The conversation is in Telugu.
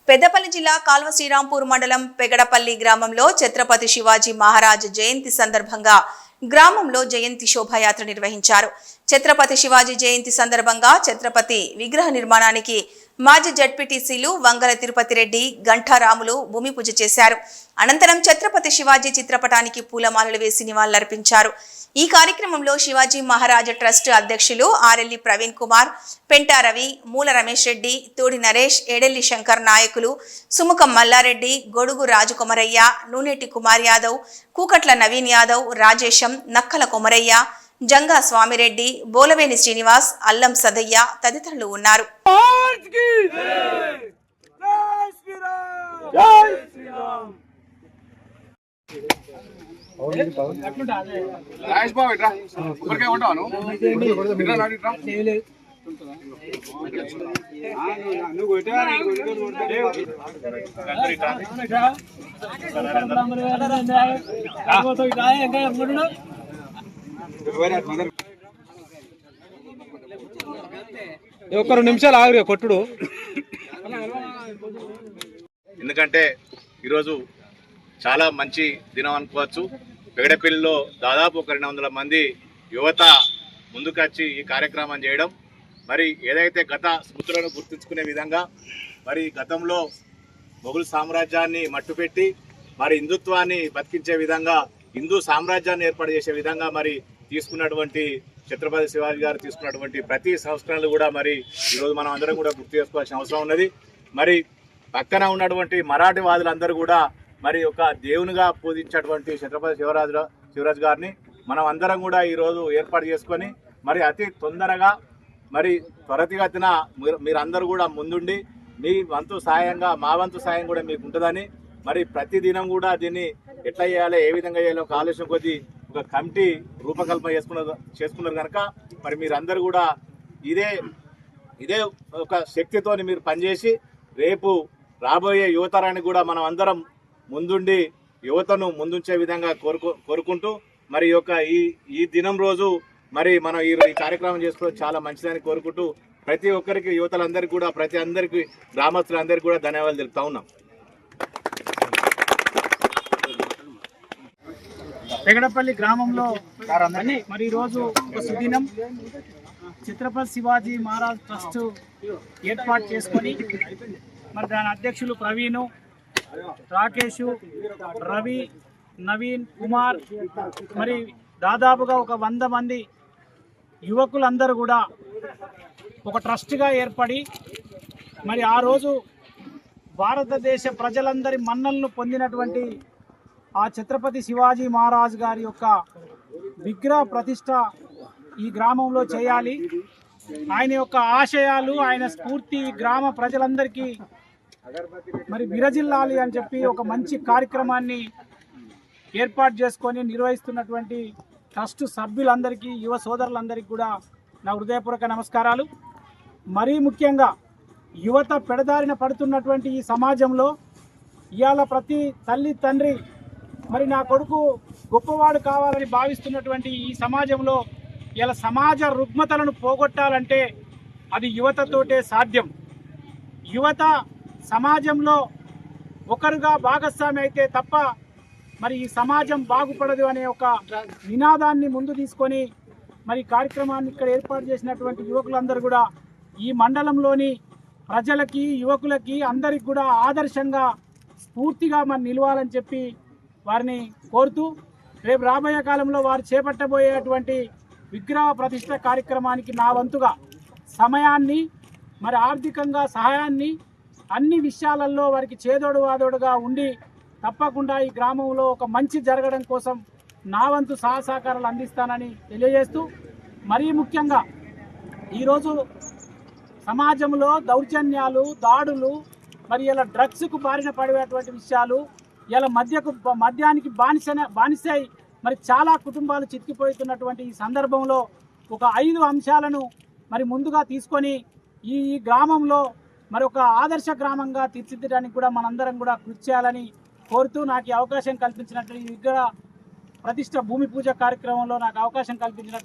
పెద్దపల్లి జిల్లా కాల్వ శ్రీరాంపూర్ మండలం పెగడపల్లి గ్రామంలో ఛత్రపతి శివాజీ మహారాజ్ జయంతి సందర్భంగా గ్రామంలో జయంతి శోభాయాత్ర నిర్వహించారు. ఛత్రపతి శివాజీ జయంతి సందర్భంగా ఛత్రపతి విగ్రహ నిర్మాణానికి మాజీ జడ్పీటీసీలు వంగల తిరుపతి రెడ్డి, గంఠారాములు భూమి పూజ చేశారు. అనంతరం ఛత్రపతి శివాజీ చిత్రపటానికి పూలమాలలు వేసి నివాళులర్పించారు. ఈ కార్యక్రమంలో శివాజీ మహారాజ్ ట్రస్ట్ అధ్యక్షులు ఆరెల్లి ప్రవీణ్ కుమార్, పెంటా రవి, మూల రమేష్ రెడ్డి, తోడి నరేష్, ఏడెల్లి శంకర్ నాయకులు సుముఖం మల్లారెడ్డి, గొడుగు రాజుకొమరయ్య, నూనెటి కుమార్ యాదవ్, కూకట్ల నవీన్ యాదవ్, రాజేశం, నక్కల కొమరయ్య, జంగా స్వామిరెడ్డి, బోలవేని శ్రీనివాస్, అల్లం సదయ్య తదితరులు ఉన్నారు. ఒక్క 2 నిమిషాలు ఆగురే కొట్టుడు. ఎందుకంటే ఈరోజు చాలా మంచి దినం అనుకోవచ్చు. పెగడపల్లిలో దాదాపు ఒక 200 మంది యువత ముందుకొచ్చి ఈ కార్యక్రమం చేయడం, మరి ఏదైతే గత స్మృతులను గుర్తుంచుకునే విధంగా, మరి గతంలో మొఘల్ సామ్రాజ్యాన్ని మట్టుపెట్టి మరి హిందుత్వాన్ని బతికించే విధంగా, హిందూ సామ్రాజ్యాన్ని ఏర్పాటు చేసే విధంగా మరి తీసుకున్నటువంటి ఛత్రపతి శివాజీ గారు తీసుకున్నటువంటి ప్రతి సంస్కరణలు కూడా మరి ఈరోజు మనం అందరం కూడా గుర్తు చేసుకోవాల్సిన అవసరం ఉన్నది. మరి పక్కన ఉన్నటువంటి మరాఠీ వాదులందరూ కూడా మరి ఒక దేవునిగా పూజించేటువంటి ఛత్రపతి శివరాజ్ గారిని మనం అందరం కూడా ఈరోజు ఏర్పాటు చేసుకొని మరి అతి తొందరగా మరి త్వరితగతిన మీరందరూ కూడా ముందుండి మీ వంతు సాయంగా మా వంతు సాయం కూడా మీకు ఉంటుందని, మరి ప్రతిదినం కూడా దీన్ని ఎట్లా చేయాలి, ఏ విధంగా చేయాలో ఒక ఆలోచన కొద్దీ ఒక కమిటీ రూపకల్పన చేసుకున్నారు కనుక మరి మీరందరూ కూడా ఇదే ఒక శక్తితో మీరు పనిచేసి రేపు రాబోయే యువతరానికి కూడా మనం అందరం ముందుండి యువతను ముందుంచే విధంగా కోరుకుంటూ మరి ఈ దినం రోజు మరి మనం ఈ కార్యక్రమం చేసుకోవడం చాలా మంచిదని కోరుకుంటూ ప్రతి ఒక్కరికి యువతలందరికీ కూడా అందరికీ గ్రామస్తులందరికీ కూడా ధన్యవాదాలు తెలుపుతా ఉన్నాం. పెగడపల్లి గ్రామంలో మరి ఈరోజు ఒక సుదినం ఛత్రపతి శివాజీ మహారాజ్ ట్రస్ట్ ఏర్పాటు చేసుకొని మరి దాని అధ్యక్షులు ప్రవీణ్, రాకేష్, రవి, నవీన్ కుమార్, మరి దాదాపుగా ఒక 100 మంది యువకులందరూ కూడా ఒక ట్రస్ట్గా ఏర్పడి మరి ఆ రోజు భారతదేశ ప్రజలందరి మన్నలను పొందినటువంటి ఆ ఛత్రపతి శివాజీ మహారాజ్ గారి యొక్క విగ్రహ ప్రతిష్ట ఈ గ్రామంలో చేయాలి. ఆయన యొక్క ఆశయాలు, ఆయన స్ఫూర్తి గ్రామ ప్రజలందరికీ మరి విరజిల్లాలి అని చెప్పి ఒక మంచి కార్యక్రమాన్ని ఏర్పాటు చేసుకొని నిర్వహిస్తున్నటువంటి ట్రస్ట్ సభ్యులందరికీ, యువ సోదరులందరికీ కూడా నా హృదయపూర్వక నమస్కారాలు. మరీ ముఖ్యంగా యువత పెడదారిన పడుతున్నటువంటి ఈ సమాజంలో ఇవాళ ప్రతి తల్లి తండ్రి మరి నా కొడుకు గొప్పవాడు కావాలని భావిస్తున్నటువంటి ఈ సమాజంలో ఇలా సమాజ రుగ్మతలను పోగొట్టాలంటే అది యువతతోటే సాధ్యం. యువత సమాజంలో ఒకరుగా భాగస్వామి అయితే తప్ప మరి ఈ సమాజం బాగుపడదు అనే ఒక నినాదాన్ని ముందు తీసుకొని మరి కార్యక్రమాన్ని ఇక్కడ ఏర్పాటు చేసినటువంటి యువకులందరూ కూడా ఈ మండలంలోని ప్రజలకి, యువకులకి అందరికి కూడా ఆదర్శంగా స్ఫూర్తిగా మరి నిలవాలని చెప్పి వారిని కోరుతూ రేపు రాబోయే కాలంలో వారు చేపట్టబోయేటువంటి విగ్రహ ప్రతిష్ట కార్యక్రమానికి నా వంతుగా సమయాన్ని, మరి ఆర్థికంగా సహాయాన్ని, అన్ని విషయాలలో వారికి చేదోడు వాదోడుగా ఉండి తప్పకుండా ఈ గ్రామంలో ఒక మంచి జరగడం కోసం నా వంతు సహకారాలు అందిస్తానని తెలియజేస్తూ, మరీ ముఖ్యంగా ఈరోజు సమాజంలో దౌర్జన్యాలు, దాడులు, మరి ఇలా డ్రగ్స్కు బారిన పడేటువంటి విషయాలు, ఇలా మద్యానికి బానిసై మరి చాలా కుటుంబాలు చితికిపోతున్నటువంటి ఈ సందర్భంలో ఒక 5 అంశాలను మరి ముందుగా తీసుకొని ఈ గ్రామంలో మరి ఒక ఆదర్శ గ్రామంగా తీర్చిదిద్దడానికి కూడా మనందరం కూడా కృషి చేయాలని కోరుతూ నాకు ఈ అవకాశం కల్పించినట్టు ఈ విగ్రహ ప్రతిష్ట భూమి పూజ కార్యక్రమంలో నాకు అవకాశం కల్పించినట్టు